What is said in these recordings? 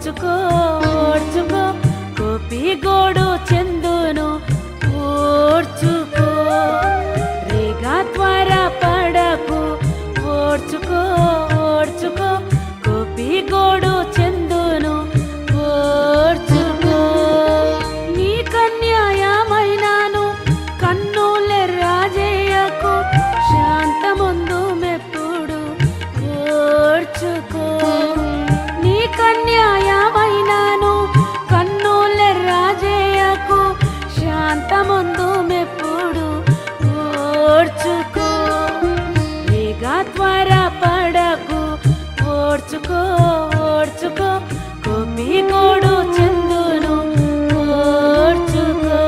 ఓర్చుకో ఓర్చుకో కోపిగోడు చెందును ఓర్చుకో రేగా త్వర పడకు ఓర్చుకో ఓర్చుకో కోపిగోడు చెందును ఓర్చుకో నీ కన్యాయమైనాను కన్నులెర్రాజేయకు శాంతముందు మెప్పుడు ఓర్చుకో నీ కన్యాయమైనాను కన్నులెర్రాజేయకు శాంతముందు మెప్పుడు ఓర్చుకో రేగా త్వర పడకు ఓర్చుకో ఓర్చుకో కోపిగోడు చెందును ఓర్చుకో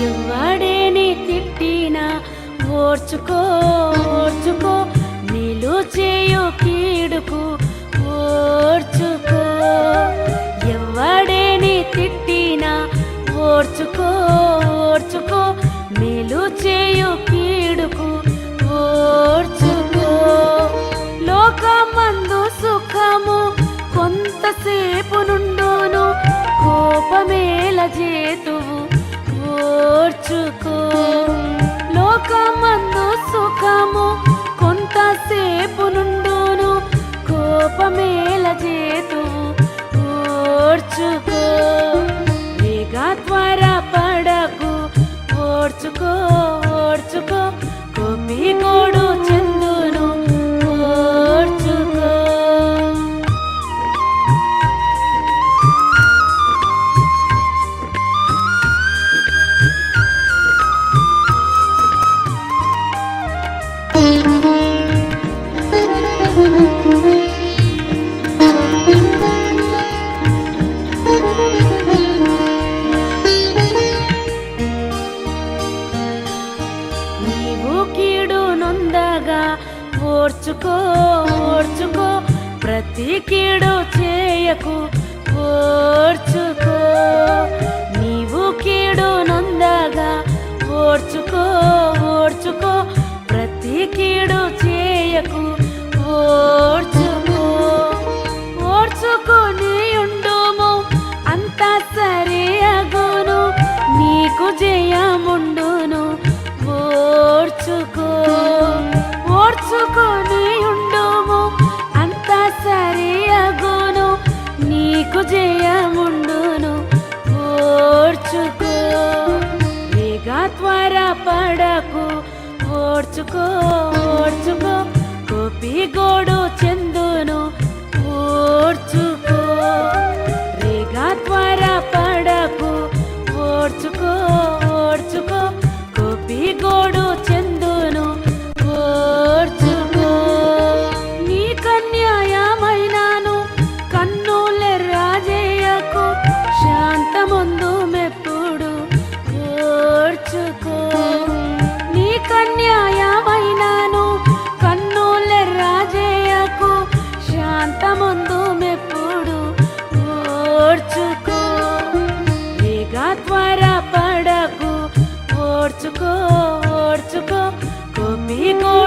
ఎవడేని తిట్టినా ఓర్చుకో ఓర్చుకో నీలు చేయు కీడుకు ఓర్చుకో ఎవడేని తిట్టినా ఓర్చుకో ఓర్చుకో మేలు చేయు కీడుకు ఓర్చుకో లోకమందు సుఖము కొంతసేపు నుండును కోపమేల చేతువు ఓర్చుకో లోకమందు సుఖము కొంతసేపు నుండును కోపమేల చేతువు ఓర్చుకో రేగా త్వర పడకు ఓర్చుకో ఓర్చుకో కోపిగోడు చెందును ఓర్చుకో నీవు కీడు నొందగా ఓర్చుకో ఓర్చుకో ప్రతి కీడు చేయకు ఓర్చుకో నీవు కీడు నొందగా ఓర్చుకో ఓర్చుకో ప్రతి కీడు చేయకు ఓర్చుకో ఓర్చుకొని ఉండుము అంత సరే అగును నీకు జయముండును ఓర్చుకో ఓర్చుకొని ఉండుము అంత సరే అగును నీకు జయముండును ఓర్చుకో రేగా త్వర పడకు ఓర్చుకో ఓర్చుకో కోపిగోడు చెందును ఓర్చుకో రేగా త్వర పడకు ఓర్చుకో ఓర్చుకో కోపిగోడు చెందును ఓర్చుకో నీ కన్యాయమైనాను కన్నులెర్రాజేయకు శాంతముందు మెప్పుడు ఓర్చుకో నీ కన్యాయమైనాను కన్నులెర్రాజేయకు శాంతముందు మెప్పుడు ఓర్చుకో రేగా త్వర పడకు ఓర్చుకో ఓర్చుకో కోపిగోడు